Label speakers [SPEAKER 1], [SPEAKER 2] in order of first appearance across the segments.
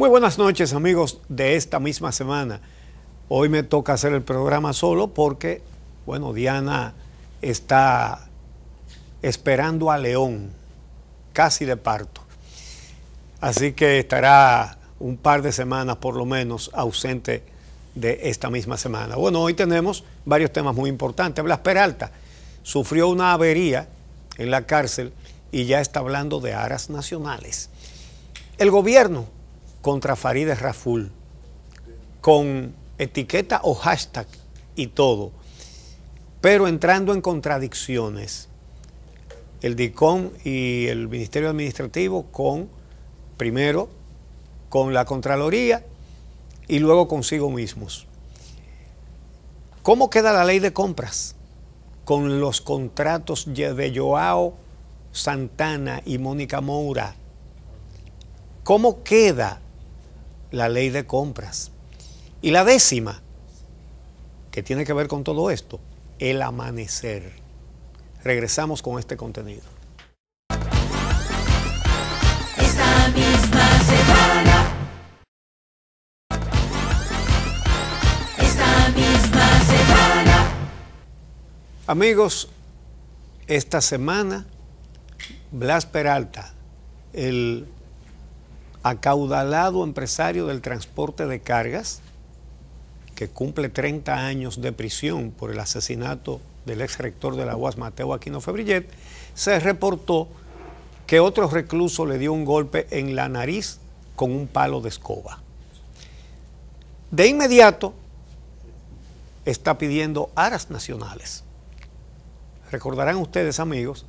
[SPEAKER 1] Muy buenas noches, amigos de esta misma semana. Hoy me toca hacer el programa solo porque, bueno, Diana está esperando a León, casi de parto. Así que estará un par de semanas por lo menos ausente de esta misma semana. Bueno, hoy tenemos varios temas muy importantes. Blas Peralta sufrió una avería en la cárcel y ya está hablando de aras nacionales. El gobierno contra Farideh Raful, con etiqueta o hashtag y todo, pero entrando en contradicciones. El DICOM y el Ministerio Administrativo primero con la Contraloría y luego consigo mismos. ¿Cómo queda la ley de compras con los contratos de Joao Santana y Mónica Moura? ¿Cómo queda la ley de compras? Y la décima, que tiene que ver con todo esto, el amanecer. Regresamos con este contenido.
[SPEAKER 2] Esta misma semana. Esta misma semana.
[SPEAKER 1] Amigos, esta semana, Blas Peralta, el acaudalado empresario del transporte de cargas, que cumple 30 años de prisión por el asesinato del ex rector de la UAS, Mateo Aquino Febrillet, se reportó que otro recluso le dio un golpe en la nariz con un palo de escoba. De inmediato está pidiendo aras nacionales. Recordarán ustedes, amigos,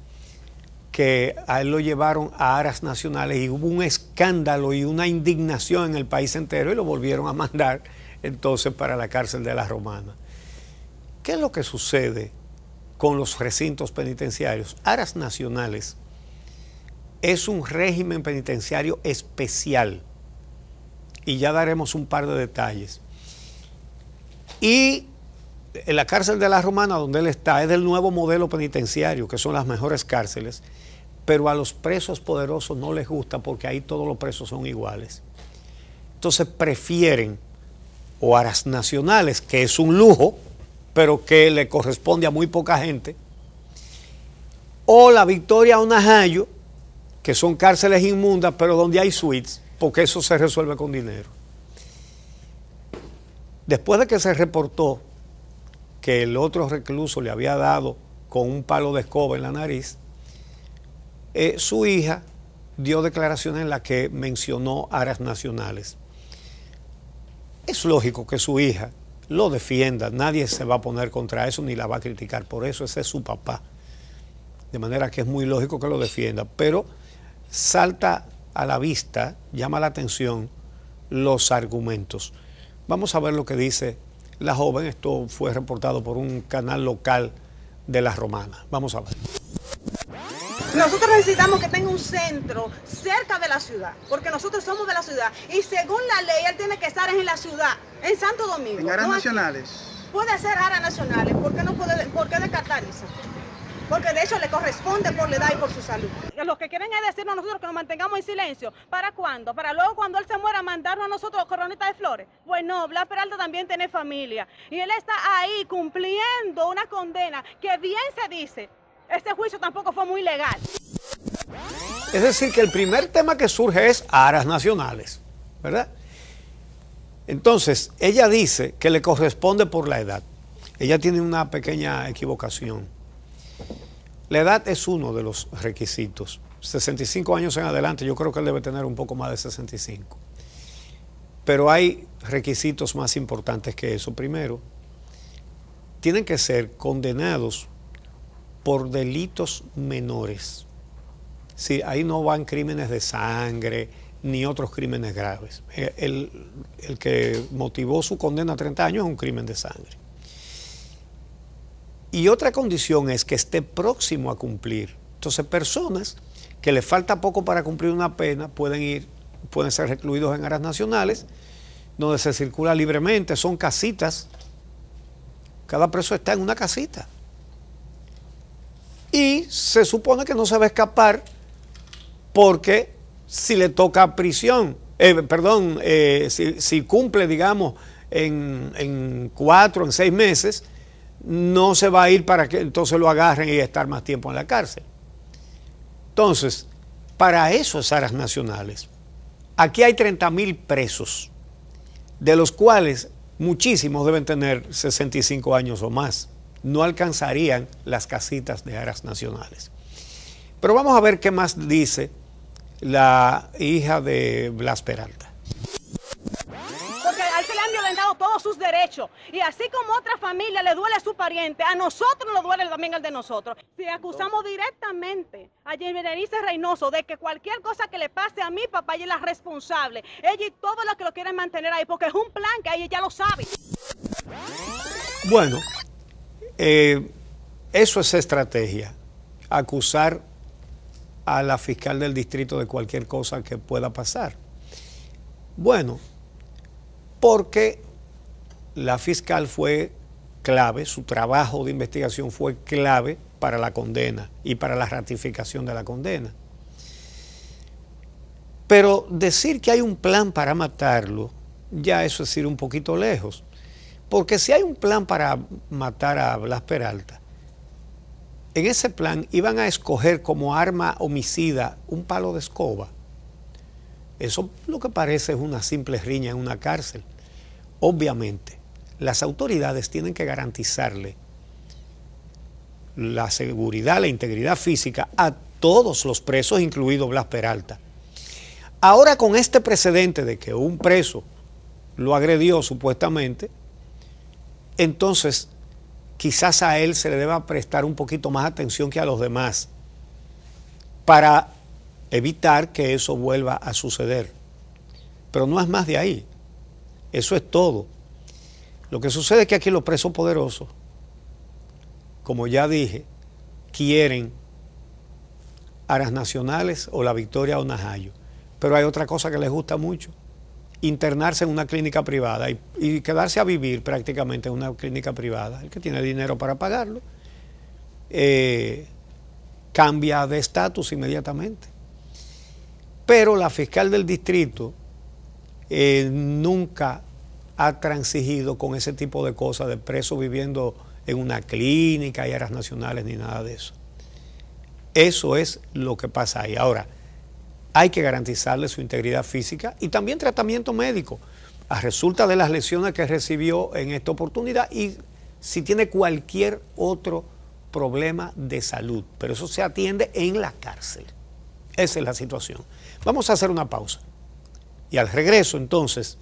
[SPEAKER 1] que a él lo llevaron a aras nacionales y hubo un escándalo y una indignación en el país entero y lo volvieron a mandar entonces para la cárcel de La Romana. ¿Qué es lo que sucede con los recintos penitenciarios? Aras nacionales es un régimen penitenciario especial y ya daremos un par de detalles. Y en la cárcel de La Romana, donde él está, es del nuevo modelo penitenciario, que son las mejores cárceles, pero a los presos poderosos no les gusta porque ahí todos los presos son iguales. Entonces prefieren o aras nacionales, que es un lujo, pero que le corresponde a muy poca gente, o la Victoria o Najayo, que son cárceles inmundas, pero donde hay suites, porque eso se resuelve con dinero. Después de que se reportó que el otro recluso le había dado con un palo de escoba en la nariz, su hija dio declaraciones en las que mencionó aras nacionales. Es lógico que su hija lo defienda, nadie se va a poner contra eso ni la va a criticar por eso, ese es su papá. De manera que es muy lógico que lo defienda, pero salta a la vista, llama la atención los argumentos. Vamos a ver lo que dice la joven. Esto fue reportado por un canal local de La Romana. Vamos a ver.
[SPEAKER 3] Nosotros necesitamos que tenga un centro cerca de la ciudad, porque nosotros somos de la ciudad y según la ley él tiene que estar en la ciudad, en Santo Domingo.
[SPEAKER 4] ¿En aras nacionales?
[SPEAKER 3] Puede ser aras nacionales, ¿por qué no puede, por qué descartar eso? Porque de hecho le corresponde por la edad y por su salud.
[SPEAKER 5] Lo que quieren es decirnos a nosotros que nos mantengamos en silencio. ¿Para cuándo? ¿Para luego cuando él se muera mandarnos a nosotros coronitas de flores? Pues no, Blas Peralta también tiene familia y él está ahí cumpliendo una condena que bien se dice. Este juicio tampoco fue muy legal.
[SPEAKER 1] Es decir, que el primer tema que surge es aras nacionales, ¿verdad? Entonces, ella dice que le corresponde por la edad. Ella tiene una pequeña equivocación. La edad es uno de los requisitos. 65 años en adelante, yo creo que él debe tener un poco más de 65. Pero hay requisitos más importantes que eso. Primero, tienen que ser condenados por delitos menores. Sí, ahí no van crímenes de sangre ni otros crímenes graves. El que motivó su condena a 30 años es un crimen de sangre. Y otra condición es que esté próximo a cumplir. Entonces, personas que le falta poco para cumplir una pena pueden ser recluidos en aras nacionales, donde se circula libremente, son casitas. Cada preso está en una casita. Y se supone que no se va a escapar porque si le toca prisión si cumple, digamos, en 4, en 6 meses, no se va a ir para que entonces lo agarren y estar más tiempo en la cárcel. Entonces, para esos aras nacionales, aquí hay 30.000 presos, de los cuales muchísimos deben tener 65 años o más. No alcanzarían las casitas de aras nacionales. Pero vamos a ver qué más dice la hija de Blas Peralta.
[SPEAKER 5] Porque a él se le han violentado todos sus derechos. Y así como a otra familia le duele a su pariente, a nosotros nos duele también el de nosotros. Si acusamos directamente a Berenice Reynoso de que cualquier cosa que le pase a mi papá, ella es la responsable. Ella y todos los que lo quieren mantener ahí, porque es un plan que ella ya lo sabe.
[SPEAKER 1] Bueno, eso es estrategia. Acusar a la fiscal del distrito de cualquier cosa que pueda pasar. Bueno, porque la fiscal fue clave, su trabajo de investigación fue clave para la condena y para la ratificación de la condena. Pero decir que hay un plan para matarlo, ya eso es ir un poquito lejos. Porque si hay un plan para matar a Blas Peralta, en ese plan iban a escoger como arma homicida un palo de escoba. Eso lo que parece es una simple riña en una cárcel. Obviamente, las autoridades tienen que garantizarle la seguridad, la integridad física a todos los presos, incluido Blas Peralta. Ahora, con este precedente de que un preso lo agredió supuestamente, entonces quizás a él se le deba prestar un poquito más atención que a los demás para evitar que eso vuelva a suceder. Pero no es más de ahí. Eso es todo. Lo que sucede es que aquí los presos poderosos, como ya dije, quieren aras nacionales o la Victoria o Najayo. Pero hay otra cosa que les gusta mucho: internarse en una clínica privada y quedarse a vivir prácticamente en una clínica privada. El que tiene dinero para pagarlo cambia de estatus inmediatamente. Pero la fiscal del distrito nunca ha transigido con ese tipo de cosas de presos viviendo en una clínica y aras nacionales ni nada de eso. Eso es lo que pasa ahí. Ahora, hay que garantizarle su integridad física y también tratamiento médico a resulta de las lesiones que recibió en esta oportunidad y si tiene cualquier otro problema de salud. Pero eso se atiende en la cárcel. Esa es la situación. Vamos a hacer una pausa. Y al regreso, entonces,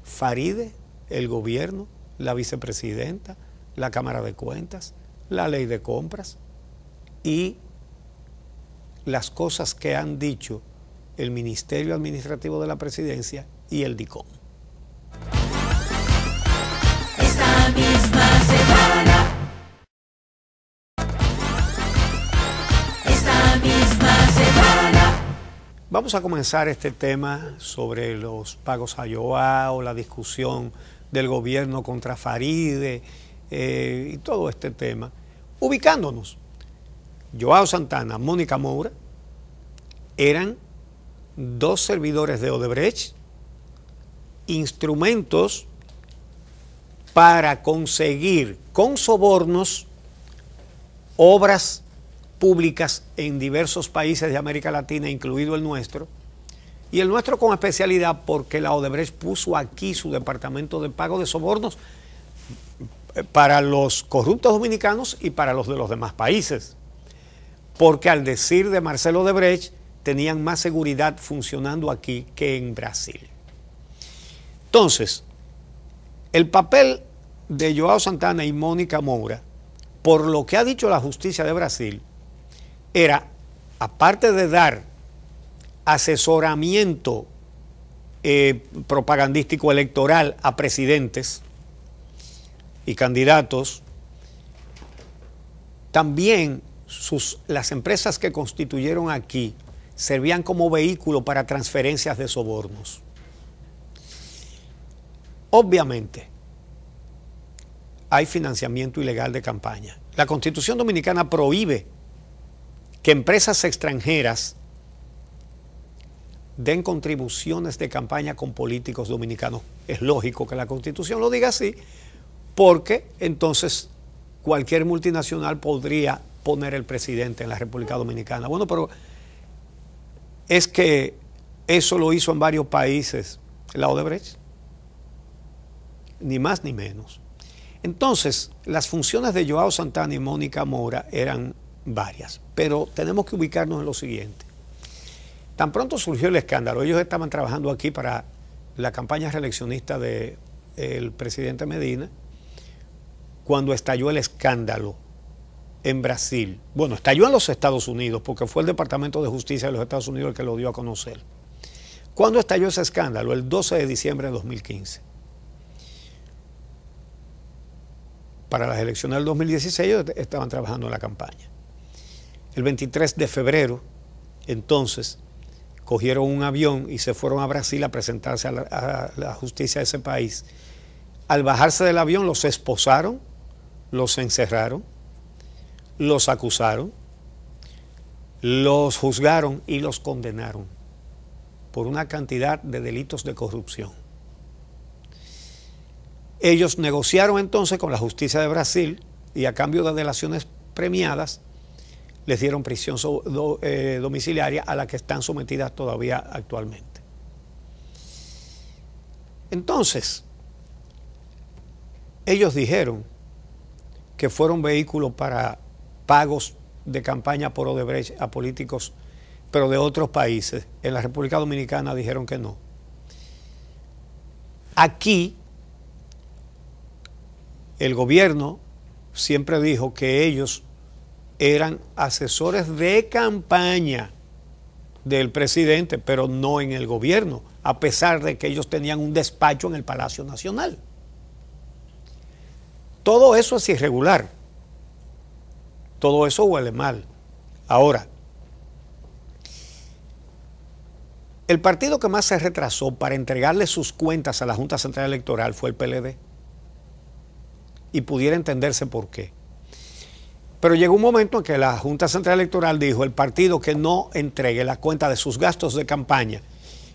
[SPEAKER 1] Faride, el gobierno, la vicepresidenta, la Cámara de Cuentas, la ley de compras y las cosas que han dicho el Ministerio Administrativo de la Presidencia y el DICOM.
[SPEAKER 2] Esta misma semana. Esta misma semana.
[SPEAKER 1] Vamos a comenzar este tema sobre los pagos a Joao, la discusión del gobierno contra Faride y todo este tema, ubicándonos. Joao Santana, Mónica Moura, eran dos servidores de Odebrecht, instrumentos para conseguir con sobornos obras públicas en diversos países de América Latina, incluido el nuestro, y el nuestro con especialidad porque la Odebrecht puso aquí su departamento de pago de sobornos para los corruptos dominicanos y para los de los demás países. Porque al decir de Marcelo Odebrecht, tenían más seguridad funcionando aquí que en Brasil. Entonces, el papel de Joao Santana y Mónica Moura, por lo que ha dicho la justicia de Brasil, era, aparte de dar asesoramiento propagandístico electoral a presidentes y candidatos, también las empresas que constituyeron aquí servían como vehículo para transferencias de sobornos. Obviamente, hay financiamiento ilegal de campaña. La Constitución Dominicana prohíbe que empresas extranjeras den contribuciones de campaña con políticos dominicanos. Es lógico que la Constitución lo diga así, porque entonces cualquier multinacional podría poner el presidente en la República Dominicana. Bueno, pero es que eso lo hizo en varios países la Odebrecht, ni más ni menos. Entonces, las funciones de Joao Santana y Mónica Moura eran varias, pero tenemos que ubicarnos en lo siguiente. Tan pronto surgió el escándalo, ellos estaban trabajando aquí para la campaña reeleccionista del presidente Medina, cuando estalló el escándalo en Brasil. Bueno, estalló en los Estados Unidos, porque fue el Departamento de Justicia de los Estados Unidos el que lo dio a conocer. ¿Cuándo estalló ese escándalo? El 12 de diciembre de 2015. Para las elecciones del 2016 ellos estaban trabajando en la campaña. El 23 de febrero, entonces, cogieron un avión y se fueron a Brasil a presentarse a la justicia de ese país. Al bajarse del avión los esposaron, los encerraron, los acusaron, los juzgaron y los condenaron por una cantidad de delitos de corrupción. Ellos negociaron entonces con la justicia de Brasil y a cambio de delaciones premiadas les dieron prisión domiciliaria a la que están sometidas todavía actualmente. Entonces, ellos dijeron que fueron vehículos para pagos de campaña por Odebrecht a políticos, pero de otros países. En la República Dominicana dijeron que no. Aquí, el gobierno siempre dijo que ellos eran asesores de campaña del presidente, pero no en el gobierno, a pesar de que ellos tenían un despacho en el Palacio Nacional. Todo eso es irregular. Todo eso huele mal. Ahora, el partido que más se retrasó para entregarle sus cuentas a la Junta Central Electoral fue el PLD. Y pudiera entenderse por qué. Pero llegó un momento en que la Junta Central Electoral dijo: el partido que no entregue la cuenta de sus gastos de campaña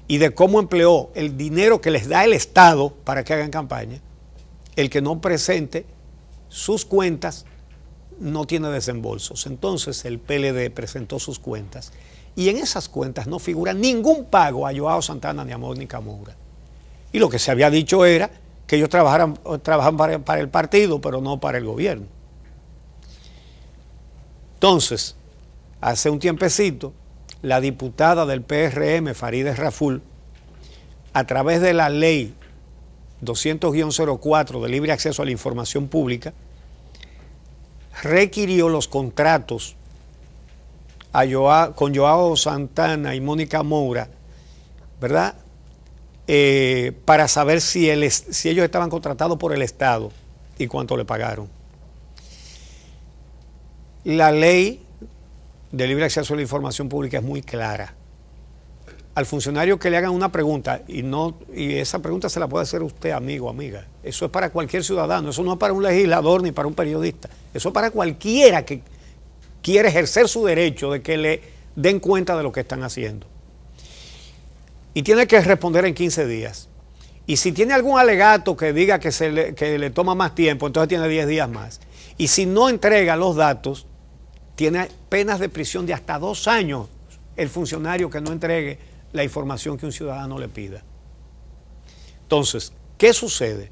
[SPEAKER 1] y de cómo empleó el dinero que les da el Estado para que hagan campaña, el que no presente sus cuentas no tiene desembolsos. Entonces el PLD presentó sus cuentas y en esas cuentas no figura ningún pago a Joao Santana ni a Mónica Moura. Y lo que se había dicho era que ellos trabajan para el partido, pero no para el gobierno. Entonces, hace un tiempecito, la diputada del PRM, Farideh Raful, a través de la ley 200-04 de libre acceso a la información pública, requirió los contratos con Joao Santana y Mónica Moura, ¿verdad? Para saber si ellos estaban contratados por el Estado y cuánto le pagaron. La ley de libre acceso a la información pública es muy clara. Al funcionario que le hagan una pregunta y esa pregunta se la puede hacer usted, amigo o amiga. Eso es para cualquier ciudadano, eso no es para un legislador ni para un periodista. Eso es para cualquiera que quiere ejercer su derecho de que le den cuenta de lo que están haciendo. Y tiene que responder en 15 días. Y si tiene algún alegato que diga que le toma más tiempo, entonces tiene 10 días más. Y si no entrega los datos, tiene penas de prisión de hasta 2 años el funcionario que no entregue la información que un ciudadano le pida. Entonces, ¿qué sucede?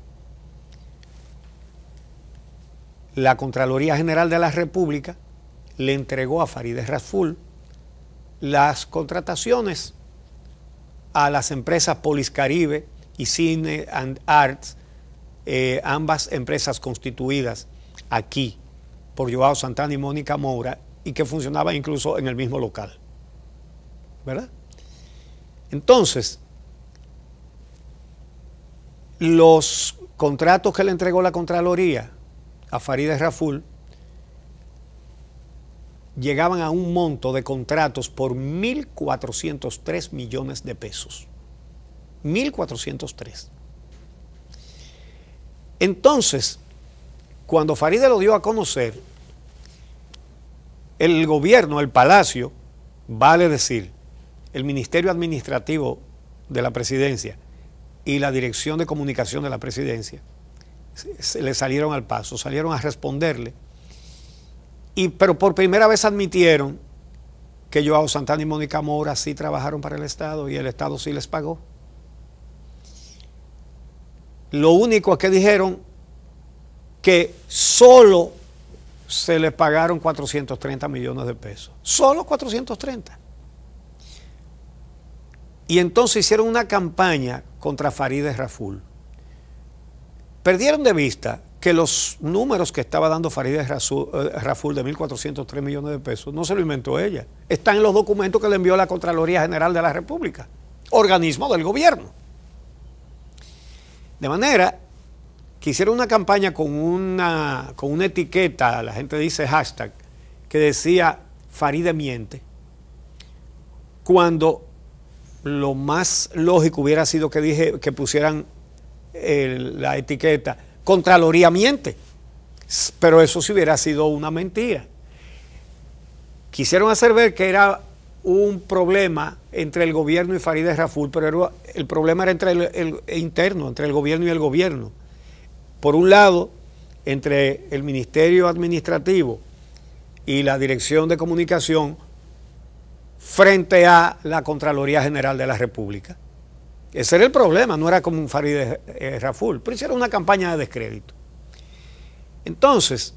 [SPEAKER 1] La Contraloría General de la República le entregó a Farideh Raful las contrataciones a las empresas Poliscaribe y Cine and Arts, ambas empresas constituidas aquí por Joao Santana y Mónica Moura y que funcionaban incluso en el mismo local, ¿verdad? Entonces, los contratos que le entregó la Contraloría a Farideh Raful llegaban a un monto de contratos por 1.403 millones de pesos. 1.403. Entonces, cuando Farideh lo dio a conocer, el gobierno, el Palacio, vale decir, el Ministerio Administrativo de la Presidencia y la Dirección de Comunicación de la Presidencia se le salieron al paso, salieron a responderle, pero por primera vez admitieron que Joao Santana y Mónica Mora sí trabajaron para el Estado y el Estado sí les pagó. Lo único es que dijeron que solo se les pagaron 430 millones de pesos. Solo 430. Y entonces hicieron una campaña contra Farideh Raful. Perdieron de vista que los números que estaba dando Farideh Raful de 1.403 millones de pesos no se lo inventó ella. Están en los documentos que le envió la Contraloría General de la República, organismo del gobierno. De manera que hicieron una campaña con una etiqueta, la gente dice hashtag, que decía Farideh miente, cuando lo más lógico hubiera sido que pusieran la etiqueta Contraloría miente, pero eso sí hubiera sido una mentira. Quisieron hacer ver que era un problema entre el gobierno y Farideh Raful, pero el problema era entre el interno, entre el gobierno y el gobierno. Por un lado, entre el Ministerio Administrativo y la Dirección de Comunicación frente a la Contraloría General de la República. Ese era el problema, no era como un Farideh Raful, pero hicieron una campaña de descrédito. Entonces,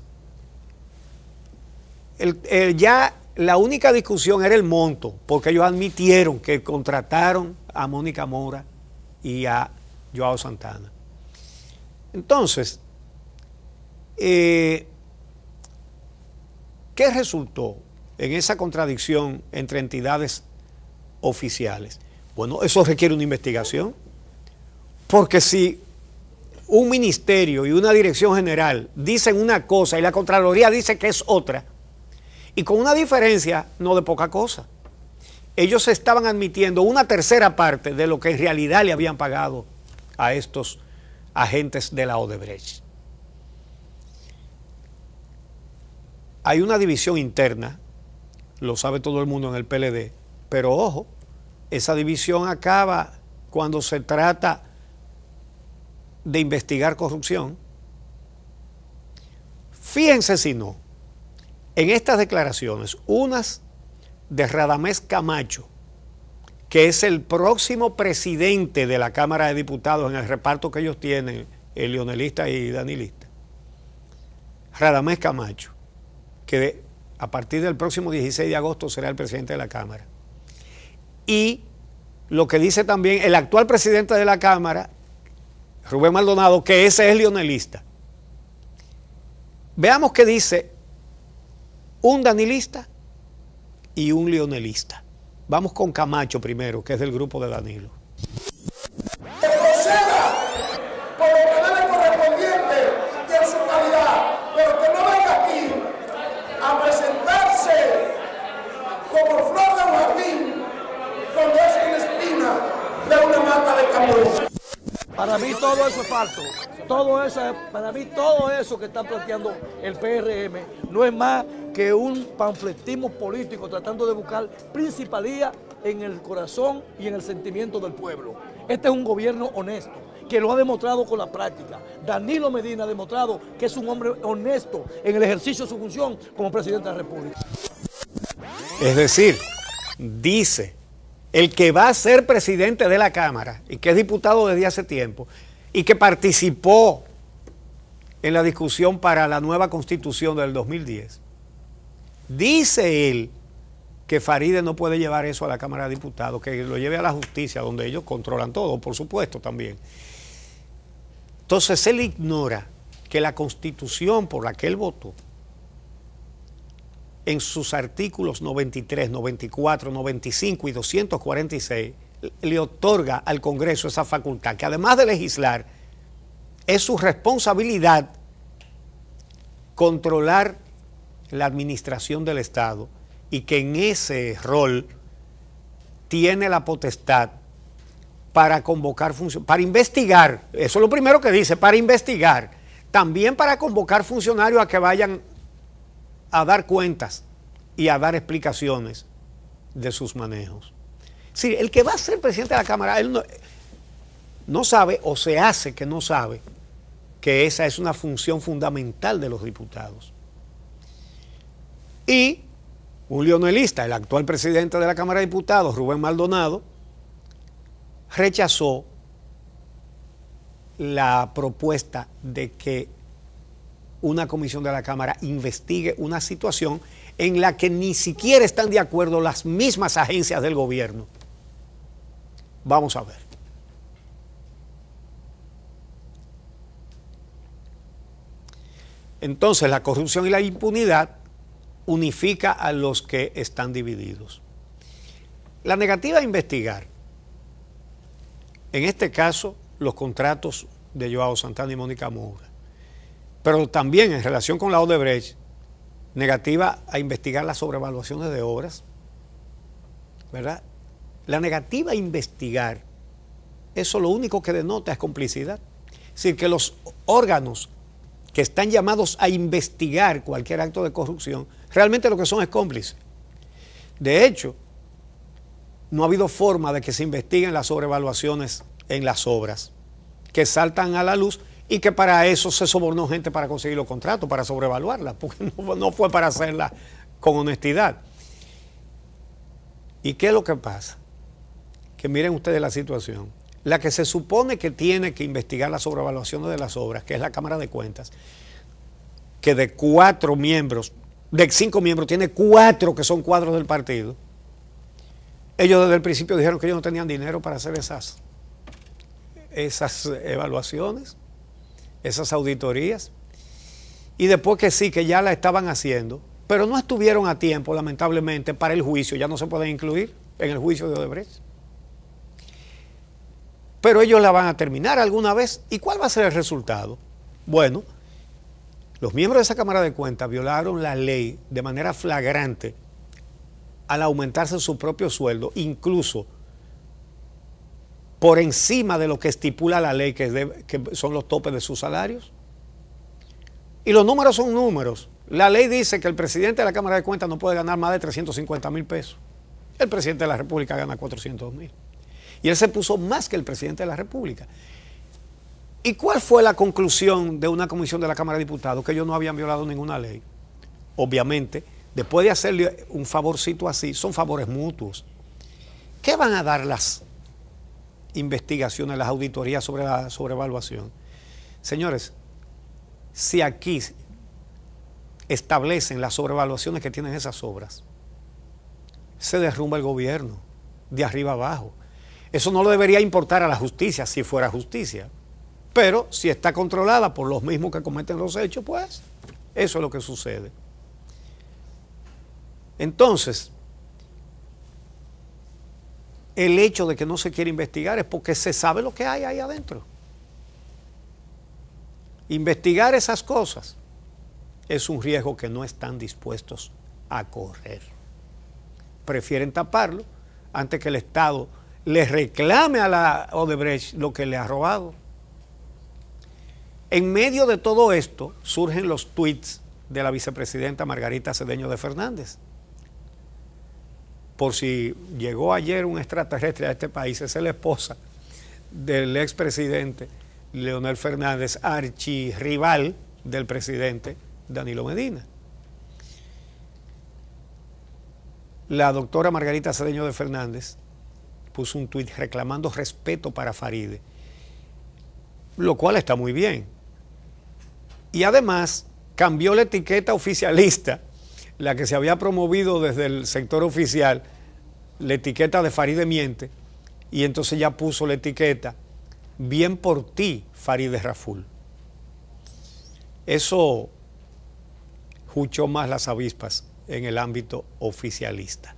[SPEAKER 1] ya la única discusión era el monto, porque ellos admitieron que contrataron a Mónica Mora y a Joao Santana. Entonces, ¿qué resultó en esa contradicción entre entidades oficiales? Bueno, eso requiere una investigación, porque si un ministerio y una dirección general dicen una cosa y la Contraloría dice que es otra, y con una diferencia no de poca cosa, ellos estaban admitiendo una tercera parte de lo que en realidad le habían pagado a estos agentes de la Odebrecht. Hay una división interna, lo sabe todo el mundo en el PLD, pero ojo, esa división acaba cuando se trata de investigar corrupción. Fíjense si no, en estas declaraciones, unas de Radamés Camacho, que es el próximo presidente de la Cámara de Diputados en el reparto que ellos tienen, el leonelista y danilista. Radamés Camacho, que a partir del próximo 16 de agosto será el presidente de la Cámara. Y lo que dice también el actual presidente de la Cámara, Rubén Maldonado, que ese es leonelista. Veamos qué dice un danilista y un leonelista. Vamos con Camacho primero, que es del grupo de Danilo.
[SPEAKER 4] Que proceda con los canales correspondientes y en su calidad, pero que no venga aquí a presentarse como flor de un jardín cuando es una espina de una mata de camote.
[SPEAKER 6] Para mí todo eso es falso. Para mí todo eso que está planteando el PRM no es más que un panfletismo político tratando de buscar principalía en el corazón y en el sentimiento del pueblo. Este es un gobierno honesto, que lo ha demostrado con la práctica. Danilo Medina ha demostrado que es un hombre honesto en el ejercicio de su función como presidente de la República.
[SPEAKER 1] Es decir, dice el que va a ser presidente de la Cámara y que es diputado desde hace tiempo y que participó en la discusión para la nueva Constitución del 2010, dice él que Farideh no puede llevar eso a la Cámara de Diputados, que lo lleve a la justicia, donde ellos controlan todo, por supuesto, también. Entonces él ignora que la Constitución por la que él votó, en sus artículos 93, 94, 95 y 246, le otorga al Congreso esa facultad, que además de legislar, es su responsabilidad controlar la administración del Estado, y que en ese rol tiene la potestad para convocar funcionarios, para investigar, eso es lo primero que dice, para investigar, también para convocar funcionarios a que vayan a dar cuentas y a dar explicaciones de sus manejos. Sí, el que va a ser presidente de la Cámara, él no sabe o se hace que no sabe que esa es una función fundamental de los diputados. Y un leonelista, el actual presidente de la Cámara de Diputados, Rubén Maldonado, rechazó la propuesta de que una comisión de la Cámara investigue una situación en la que ni siquiera están de acuerdo las mismas agencias del gobierno. Vamos a ver. Entonces, la corrupción y la impunidad unifica a los que están divididos. La negativa a investigar, en este caso, los contratos de Joao Santana y Mónica Moura, pero también en relación con la Odebrecht, negativa a investigar las sobrevaluaciones de obras, ¿verdad? La negativa a investigar, eso lo único que denota es complicidad. Es decir, que los órganos que están llamados a investigar cualquier acto de corrupción, realmente lo que son es cómplices. De hecho, no ha habido forma de que se investiguen las sobrevaluaciones en las obras, que saltan a la luz y que para eso se sobornó gente para conseguir los contratos, para sobrevaluarlas, porque no fue para hacerlas con honestidad. ¿Y qué es lo que pasa? Que miren ustedes la situación. La que se supone que tiene que investigar las sobrevaluaciones de las obras, que es la Cámara de Cuentas, que de 4 miembros, de 5 miembros, tiene 4 que son cuadros del partido. Ellos desde el principio dijeron que ellos no tenían dinero para hacer esas evaluaciones, esas auditorías, y después que sí, que ya la estaban haciendo, pero no estuvieron a tiempo, lamentablemente, para el juicio, ya no se pueden incluir en el juicio de Odebrecht. Pero ellos la van a terminar alguna vez. ¿Y cuál va a ser el resultado? Bueno, los miembros de esa Cámara de Cuentas violaron la ley de manera flagrante al aumentarse su propio sueldo, incluso por encima de lo que estipula la ley, que son los topes de sus salarios. Y los números son números. La ley dice que el presidente de la Cámara de Cuentas no puede ganar más de 350,000 pesos. El presidente de la República gana 400,000. Y él se puso más que el presidente de la República. ¿Y cuál fue la conclusión de una comisión de la Cámara de Diputados? Que ellos no habían violado ninguna ley. Obviamente, después de hacerle un favorcito así, son favores mutuos. ¿Qué van a dar las investigaciones, las auditorías sobre la sobrevaluación? Señores, si aquí establecen las sobrevaluaciones que tienen esas obras, se derrumba el gobierno, de arriba abajo. Eso no le debería importar a la justicia, si fuera justicia. Pero si está controlada por los mismos que cometen los hechos, pues eso es lo que sucede. Entonces, el hecho de que no se quiere investigar es porque se sabe lo que hay ahí adentro. Investigar esas cosas es un riesgo que no están dispuestos a correr. Prefieren taparlo antes que el Estado le reclame a la Odebrecht lo que le ha robado. En medio de todo esto surgen los tweets de la vicepresidenta Margarita Cedeño de Fernández. Por si llegó ayer un extraterrestre a este país, esa es la esposa del expresidente Leonel Fernández, archirrival del presidente Danilo Medina. La doctora Margarita Cedeño de Fernández puso un tuit reclamando respeto para Faride, lo cual está muy bien. Y además cambió la etiqueta oficialista, la que se había promovido desde el sector oficial, la etiqueta de Faride miente, y entonces ya puso la etiqueta bien por ti, Faride Raful. Eso juchó más las avispas en el ámbito oficialista.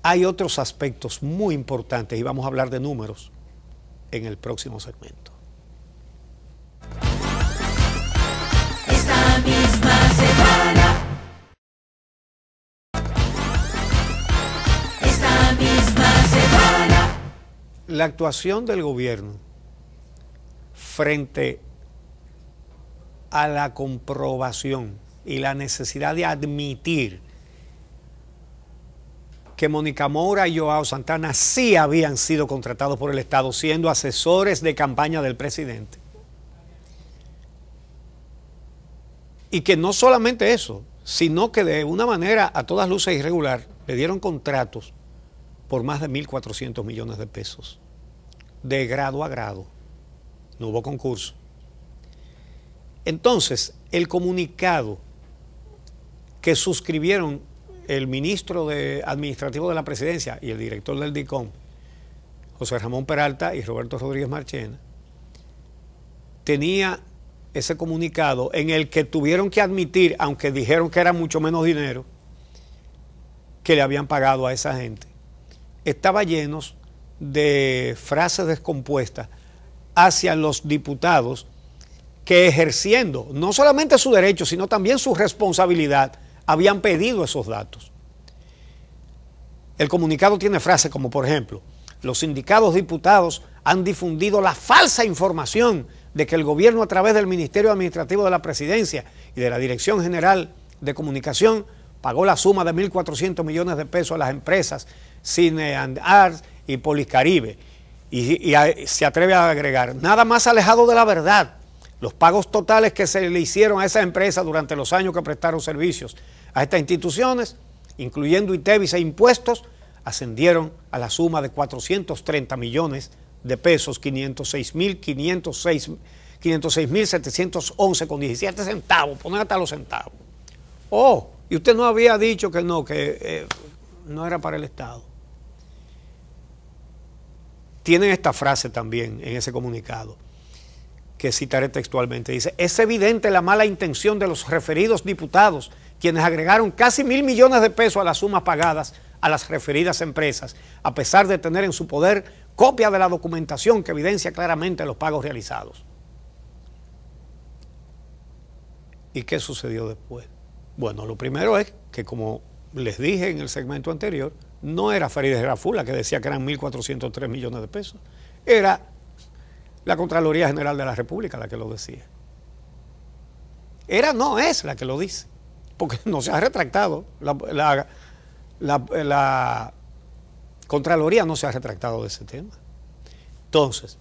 [SPEAKER 1] Hay otros aspectos muy importantes y vamos a hablar de números en el próximo segmento.
[SPEAKER 2] Esta misma semana. Esta misma semana.
[SPEAKER 1] La actuación del gobierno frente a la comprobación y la necesidad de admitir que Mónica Moura y Joao Santana sí habían sido contratados por el Estado, siendo asesores de campaña del presidente. Y que no solamente eso, sino que de una manera a todas luces irregular le dieron contratos por más de 1.400 millones de pesos, de grado a grado. No hubo concurso. Entonces, el comunicado que suscribieron el ministro administrativo de la presidencia y el director del DICOM, José Ramón Peralta y Roberto Rodríguez Marchena, tenía ese comunicado en el que tuvieron que admitir, aunque dijeron que era mucho menos dinero, que le habían pagado a esa gente. Estaba lleno de frases descompuestas hacia los diputados que, ejerciendo no solamente su derecho, sino también su responsabilidad, habían pedido esos datos. El comunicado tiene frases como, por ejemplo, los sindicados diputados han difundido la falsa información de que el gobierno, a través del Ministerio Administrativo de la Presidencia y de la Dirección General de Comunicación, pagó la suma de 1.400 millones de pesos a las empresas Cine and Arts y Policaribe. Y se atreve a agregar, nada más alejado de la verdad. Los pagos totales que se le hicieron a esa empresa durante los años que prestaron servicios a estas instituciones, incluyendo ITEVIS e impuestos, ascendieron a la suma de 430 millones de pesos, 506.711,17 centavos, poner hasta los centavos. Oh, y usted no había dicho que no era para el Estado. Tienen esta frase también en ese comunicado, que citaré textualmente. Dice, es evidente la mala intención de los referidos diputados, quienes agregaron casi 1.000 millones de pesos a las sumas pagadas a las referidas empresas, a pesar de tener en su poder copia de la documentación que evidencia claramente los pagos realizados. ¿Y qué sucedió después? Bueno, lo primero es que, como les dije en el segmento anterior, no era Farideh Raful la que decía que eran 1.403 millones de pesos, era la Contraloría General de la República la que lo decía. No es la que lo dice, porque no se ha retractado. La Contraloría no se ha retractado de ese tema. Entonces,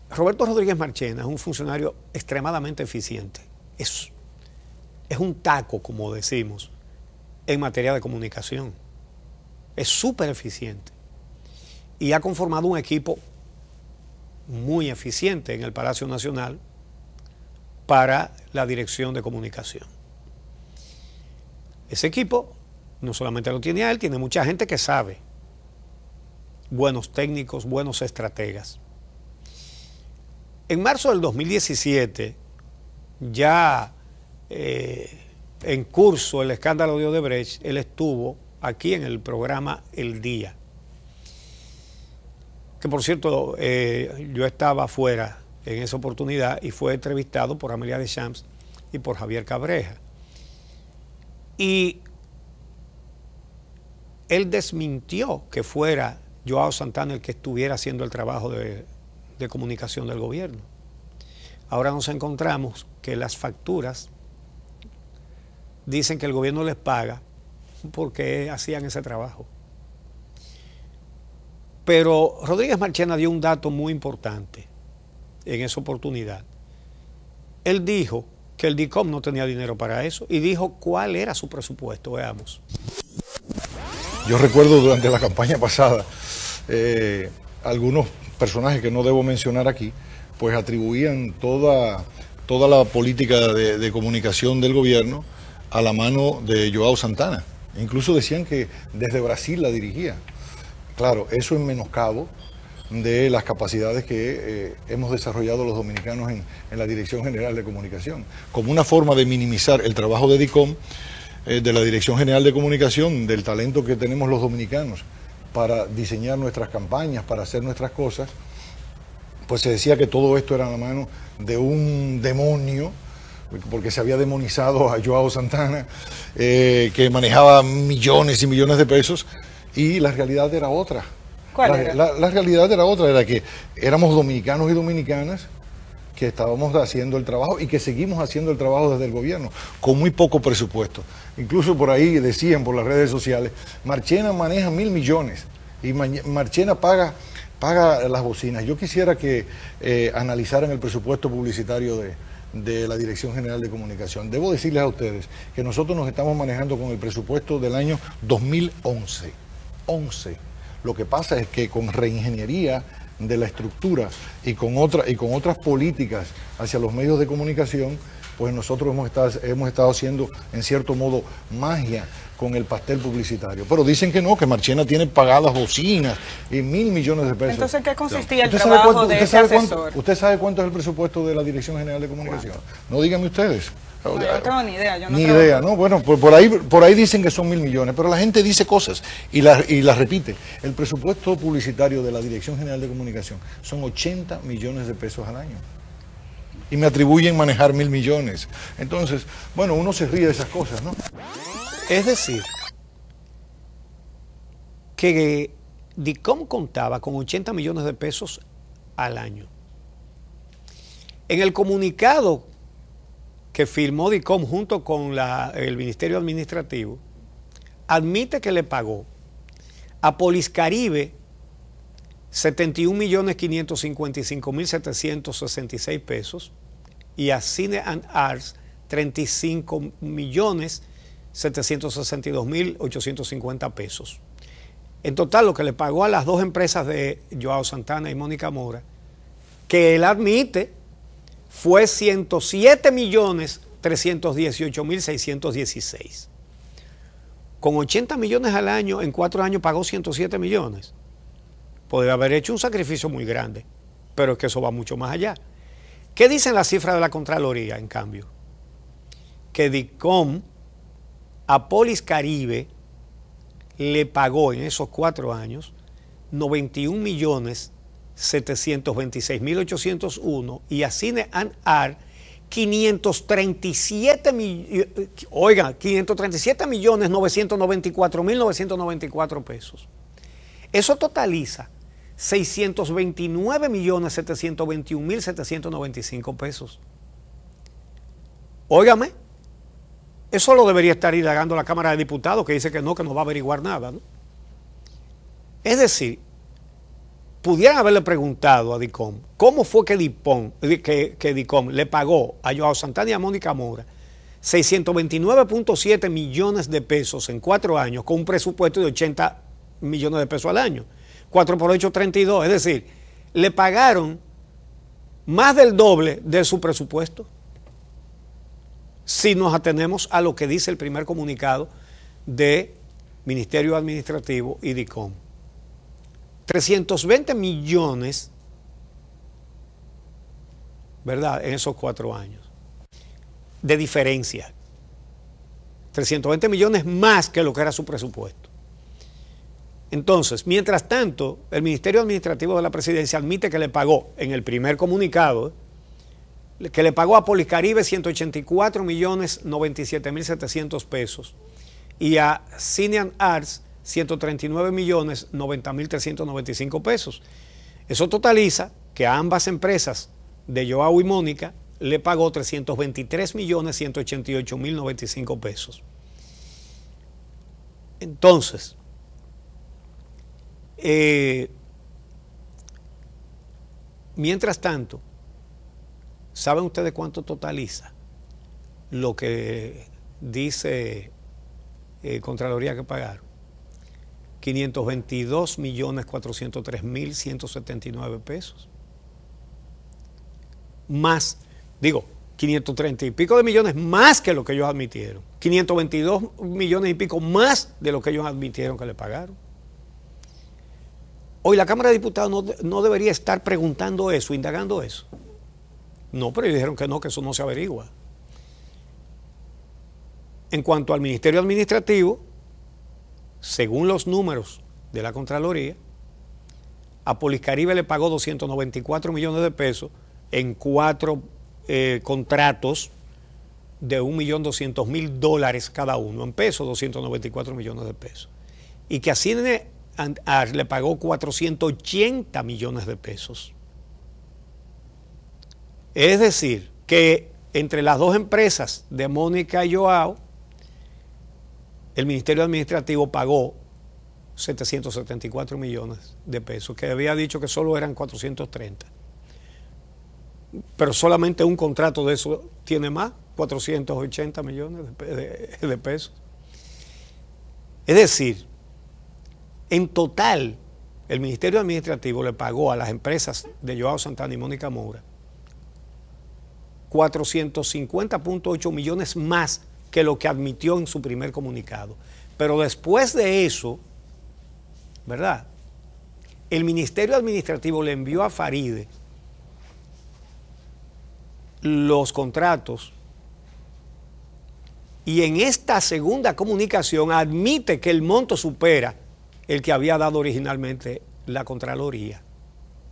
[SPEAKER 1] Roberto Rodríguez Marchena es un funcionario extremadamente eficiente. Es un taco, como decimos, en materia de comunicación. Es súper eficiente. Y ha conformado un equipo muy eficiente en el Palacio Nacional para la dirección de comunicación. Ese equipo no solamente lo tiene a él, tiene mucha gente que sabe, buenos técnicos, buenos estrategas. En marzo del 2017, ya en curso el escándalo de Odebrecht, él estuvo aquí en el programa El Día. Que por cierto, yo estaba afuera en esa oportunidad y fue entrevistado por Amelia Deschamps y por Javier Cabreja. Y él desmintió que fuera Joao Santana el que estuviera haciendo el trabajo de comunicación del gobierno. Ahora nos encontramos que las facturas dicen que el gobierno les paga porque hacían ese trabajo. Pero Rodríguez Marchena dio un dato muy importante en esa oportunidad. Él dijo que el DICOM no tenía dinero para eso y dijo cuál era su presupuesto. Veamos.
[SPEAKER 7] Yo recuerdo durante la campaña pasada algunos personajes que no debo mencionar aquí, pues atribuían toda la política de comunicación del gobierno a la mano de Joao Santana. Incluso decían que desde Brasil la dirigía. Claro, eso en menoscabo de las capacidades que hemos desarrollado los dominicanos en la Dirección General de Comunicación, como una forma de minimizar el trabajo de DICOM, de la Dirección General de Comunicación, del talento que tenemos los dominicanos para diseñar nuestras campañas, para hacer nuestras cosas. Pues se decía que todo esto era a la mano de un demonio, porque se había demonizado a Joao Santana, que manejaba millones y millones de pesos, y la realidad era otra.
[SPEAKER 8] ¿Cuál era?
[SPEAKER 7] La realidad era otra, era que éramos dominicanos y dominicanas que estábamos haciendo el trabajo y que seguimos haciendo el trabajo desde el gobierno, con muy poco presupuesto. Incluso por ahí decían por las redes sociales, Marchena maneja 1.000 millones y Marchena paga las bocinas. Yo quisiera que analizaran el presupuesto publicitario de la Dirección General de Comunicación. Debo decirles a ustedes que nosotros nos estamos manejando con el presupuesto del año 2011. Lo que pasa es que con reingeniería de la estructura y con otras políticas hacia los medios de comunicación, pues nosotros hemos estado haciendo en cierto modo magia con el pastel publicitario. Pero dicen que no, que Marchena tiene pagadas bocinas y 1.000 millones de pesos.
[SPEAKER 8] Entonces, ¿qué consistía el
[SPEAKER 7] ¿Usted
[SPEAKER 8] trabajo de ese asesor?
[SPEAKER 7] ¿Usted sabe cuánto es el presupuesto de la Dirección General de Comunicación? No, díganme ustedes.
[SPEAKER 8] No, yo no tengo ni idea. Yo no
[SPEAKER 7] Ni
[SPEAKER 8] trabajo.
[SPEAKER 7] idea, ¿no? Bueno, por ahí dicen que son 1.000 millones, pero la gente dice cosas y las repite. El presupuesto publicitario de la Dirección General de Comunicación son 80 millones de pesos al año. Y me atribuyen manejar 1.000 millones. Entonces, bueno, uno se ríe de esas cosas, ¿no?
[SPEAKER 1] Es decir, que DICOM contaba con 80 millones de pesos al año. En el comunicado que firmó DICOM junto con el Ministerio Administrativo, admite que le pagó a Poliscaribe 71.555.766 pesos y a Cine and Arts 35.762.850 pesos. En total, lo que le pagó a las dos empresas de Joao Santana y Mónica Mora, que él admite, fue 107.318.616. Con 80 millones al año, en 4 años pagó 107 millones. Podría haber hecho un sacrificio muy grande, pero es que eso va mucho más allá. ¿Qué dicen las cifras de la Contraloría, en cambio? Que DICOM a Poliscaribe le pagó en esos 4 años 91.726.801 y a Cine and Art 537.994.994 pesos. Eso totaliza 629.721.795 pesos. Óigame, eso lo debería estar indagando la Cámara de Diputados, que dice que no va a averiguar nada, ¿no? Es decir, pudieran haberle preguntado a DICOM cómo fue que DICOM le pagó a Joao Santana y a Mónica Mora 629.7 millones de pesos en 4 años con un presupuesto de 80 millones de pesos al año. 4 por 8, 32. Es decir, le pagaron más del doble de su presupuesto. Si nos atenemos a lo que dice el primer comunicado de Ministerio Administrativo y DICOM. 320 millones, ¿verdad?, en esos 4 años de diferencia. 320 millones más que lo que era su presupuesto. Entonces, mientras tanto, el Ministerio Administrativo de la Presidencia admite que le pagó en el primer comunicado, que le pagó a Poliscaribe 184.097.700 pesos y a Cine and Arts 139.090.395 pesos. Eso totaliza que a ambas empresas de Joao y Mónica le pagó 323.188.095 pesos. Entonces, mientras tanto, ¿saben ustedes cuánto totaliza lo que dice Contraloría que pagaron? 522.403.179 pesos. Más, 530 y pico de millones más que lo que ellos admitieron. 522 millones y pico más de lo que ellos admitieron que le pagaron. Hoy la Cámara de Diputados no debería estar preguntando eso, indagando eso. No, pero ellos dijeron que no, que eso no se averigua. En cuanto al Ministerio Administrativo, según los números de la Contraloría, a Poliscaribe le pagó 294 millones de pesos en 4 contratos de $1.200.000 cada uno, en pesos 294 millones de pesos. Y que a Cine and Arts le pagó 480 millones de pesos. Es decir, que entre las dos empresas de Mónica y Joao, el Ministerio Administrativo pagó 774 millones de pesos, que había dicho que solo eran 430. Pero solamente un contrato de eso tiene más, 480 millones de pesos. Es decir, en total, el Ministerio Administrativo le pagó a las empresas de Joao Santana y Mónica Moura 450.8 millones más que lo que admitió en su primer comunicado. Pero después de eso, ¿verdad? El Ministerio Administrativo le envió a Faride los contratos y en esta segunda comunicación admite que el monto supera el que había dado originalmente la Contraloría.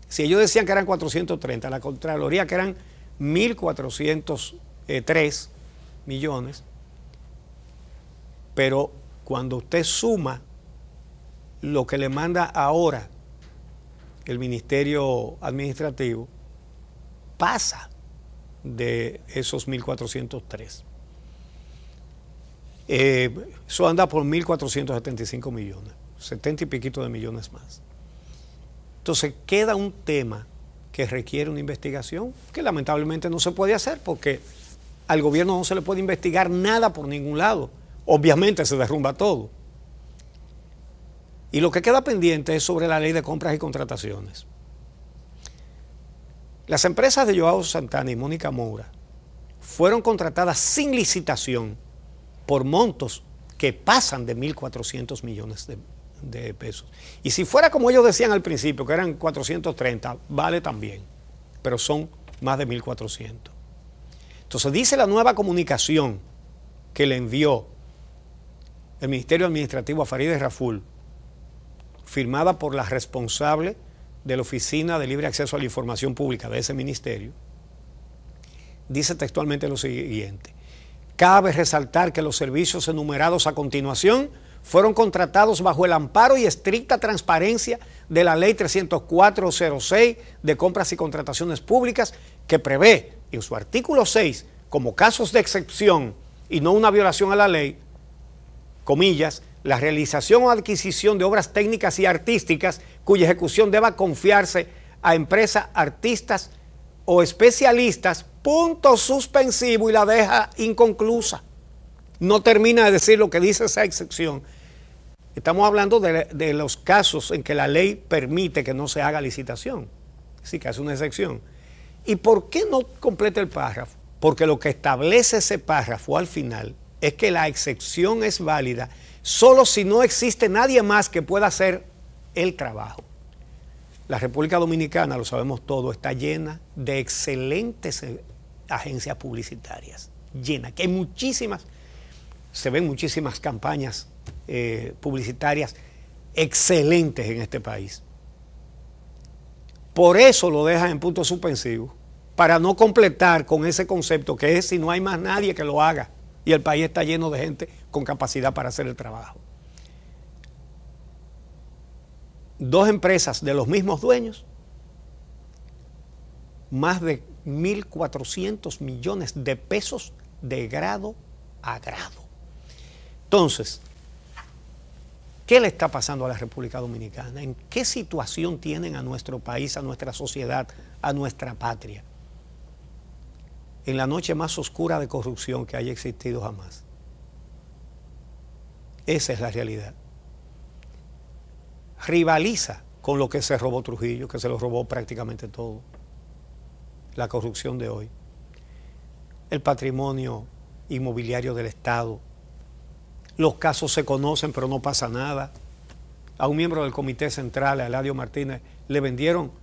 [SPEAKER 1] Si ellos decían que eran 430, la Contraloría que eran 1.403 millones, pero cuando usted suma lo que le manda ahora el Ministerio Administrativo, pasa de esos 1.403. Eso anda por 1.475 millones, 70 y piquito de millones más. Entonces queda un tema que requiere una investigación que lamentablemente no se puede hacer porque al gobierno no se le puede investigar nada por ningún lado. Obviamente se derrumba todo. Y lo que queda pendiente es sobre la ley de compras y contrataciones. Las empresas de Joao Santana y Mónica Moura fueron contratadas sin licitación por montos que pasan de 1.400 millones de pesos. Y si fuera como ellos decían al principio, que eran 430, vale también, pero son más de 1.400. Entonces dice la nueva comunicación que le envió el Ministerio Administrativo a Farideh Raful, firmada por la responsable de la Oficina de Libre Acceso a la Información Pública de ese ministerio, dice textualmente lo siguiente: cabe resaltar que los servicios enumerados a continuación fueron contratados bajo el amparo y estricta transparencia de la Ley 304/06 de compras y contrataciones públicas, que prevé en su artículo 6, como casos de excepción y no una violación a la ley, comillas, la realización o adquisición de obras técnicas y artísticas cuya ejecución deba confiarse a empresas, artistas o especialistas, punto suspensivo, y la deja inconclusa. No termina de decir lo que dice esa excepción. Estamos hablando de los casos en que la ley permite que no se haga licitación, sí que hace una excepción. ¿Y por qué no completa el párrafo? Porque lo que establece ese párrafo al final es que la excepción es válida solo si no existe nadie más que pueda hacer el trabajo. La República Dominicana, lo sabemos todo, está llena de excelentes agencias publicitarias, llena, que hay muchísimas, se ven muchísimas campañas publicitarias excelentes en este país. Por eso lo dejan en punto suspensivo, para no completar con ese concepto que es si no hay más nadie que lo haga y el país está lleno de gente con capacidad para hacer el trabajo. Dos empresas de los mismos dueños, más de 1.400 millones de pesos de grado a grado. Entonces, ¿qué le está pasando a la República Dominicana? ¿En qué situación tienen a nuestro país, a nuestra sociedad, a nuestra patria? En la noche más oscura de corrupción que haya existido jamás. Esa es la realidad. Rivaliza con lo que se robó Trujillo, que se lo robó prácticamente todo. La corrupción de hoy. El patrimonio inmobiliario del Estado. Los casos se conocen, pero no pasa nada. A un miembro del Comité Central, a Eladio Martínez, le vendieron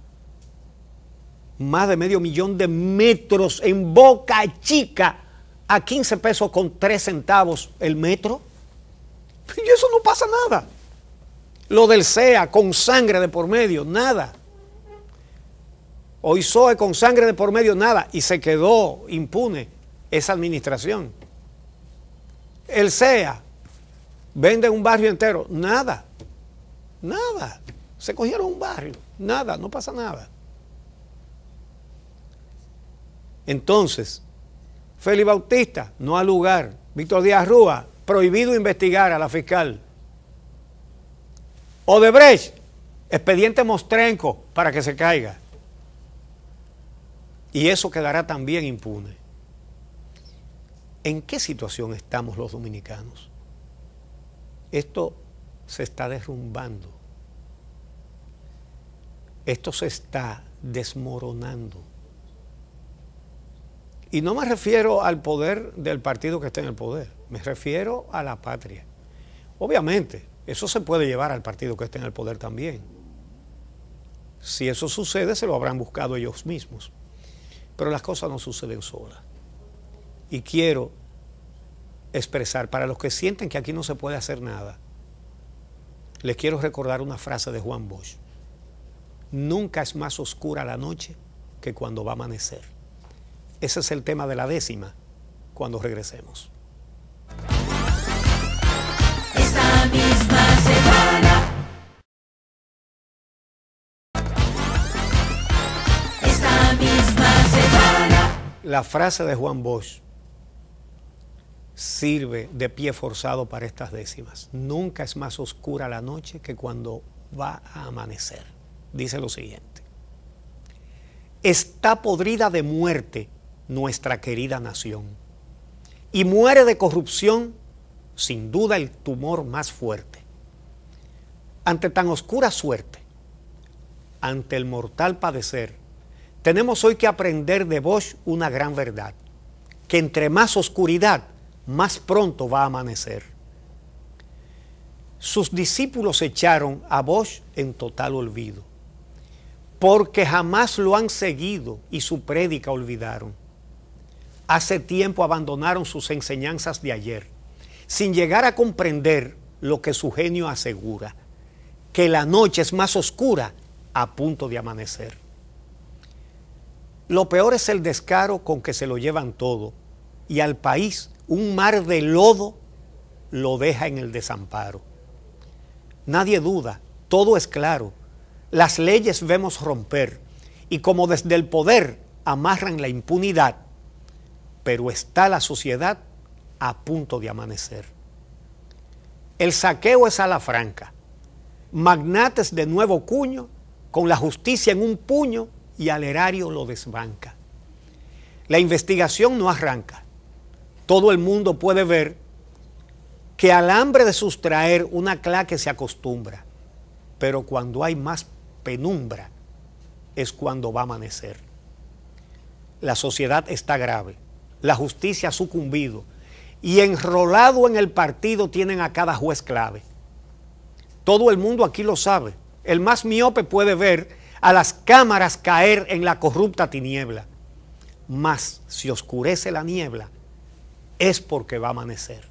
[SPEAKER 1] más de 500,000 de metros en Boca Chica a 15 pesos con 3 centavos el metro. Y eso no pasa nada. Lo del CEA con sangre de por medio, nada. OISOE con sangre de por medio, nada. Y se quedó impune esa administración. El CEA vende un barrio entero, nada. Nada. Se cogieron un barrio, nada, no pasa nada. Entonces, Félix Bautista, no al lugar. Víctor Díaz Rúa, prohibido investigar a la fiscal. Odebrecht, expediente Mostrenco para que se caiga. Y eso quedará también impune. ¿En qué situación estamos los dominicanos? Esto se está derrumbando. Esto se está desmoronando. Y no me refiero al poder del partido que está en el poder, me refiero a la patria. Obviamente, eso se puede llevar al partido que está en el poder también. Si eso sucede, se lo habrán buscado ellos mismos. Pero las cosas no suceden solas. Y quiero expresar, para los que sienten que aquí no se puede hacer nada, les quiero recordar una frase de Juan Bosch. Nunca es más oscura la noche que cuando va a amanecer. Ese es el tema de la 10ª, cuando regresemos.
[SPEAKER 2] Esta misma semana. Esta misma semana.
[SPEAKER 1] La frase de Juan Bosch sirve de pie forzado para estas 10ª. Nunca es más oscura la noche que cuando va a amanecer. Dice lo siguiente. Está podrida de muerte nuestra querida nación y muere de corrupción sin duda el tumor más fuerte. Ante tan oscura suerte, ante el mortal padecer, tenemos hoy que aprender de Bosch una gran verdad, que entre más oscuridad, más pronto va a amanecer. Sus discípulos echaron a Bosch en total olvido, porque jamás lo han seguido y su prédica olvidaron. Hace tiempo abandonaron sus enseñanzas de ayer, sin llegar a comprender lo que su genio asegura, que la noche es más oscura a punto de amanecer. Lo peor es el descaro con que se lo llevan todo, y al país un mar de lodo lo deja en el desamparo. Nadie duda, todo es claro, las leyes vemos romper, y como desde el poder amarran la impunidad, pero está la sociedad a punto de amanecer. El saqueo es a la franca, magnates de nuevo cuño, con la justicia en un puño y al erario lo desbanca. La investigación no arranca. Todo el mundo puede ver que al hambre de sustraer una claque se acostumbra, pero cuando hay más penumbra es cuando va a amanecer. La sociedad está grave, la justicia ha sucumbido y enrolado en el partido tienen a cada juez clave. Todo el mundo aquí lo sabe. El más miope puede ver a las cámaras caer en la corrupta tiniebla. Mas si oscurece la niebla, es porque va a amanecer.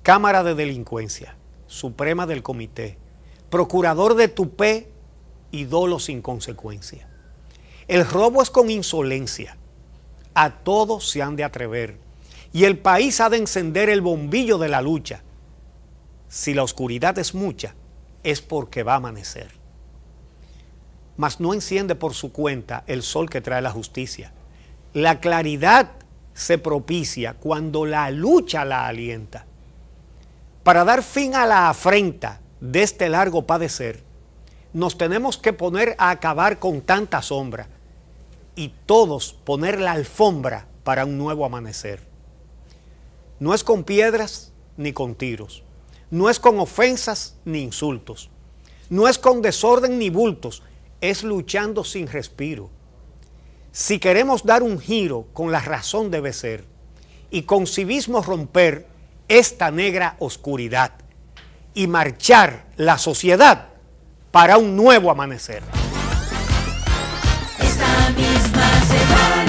[SPEAKER 1] Cámara de Delincuencia, Suprema del Comité, Procurador de Tupé y dolo sin consecuencia. El robo es con insolencia. A todos se han de atrever y el país ha de encender el bombillo de la lucha. Si la oscuridad es mucha, es porque va a amanecer. Mas no enciende por su cuenta el sol que trae la justicia. La claridad se propicia cuando la lucha la alienta. Para dar fin a la afrenta de este largo padecer, nos tenemos que poner a acabar con tanta sombra y todos poner la alfombra para un nuevo amanecer. No es con piedras ni con tiros, no es con ofensas ni insultos, no es con desorden ni bultos, es luchando sin respiro. Si queremos dar un giro con la razón debe ser y con civismo romper esta negra oscuridad y marchar la sociedad para un nuevo amanecer.
[SPEAKER 2] Esta misma semana.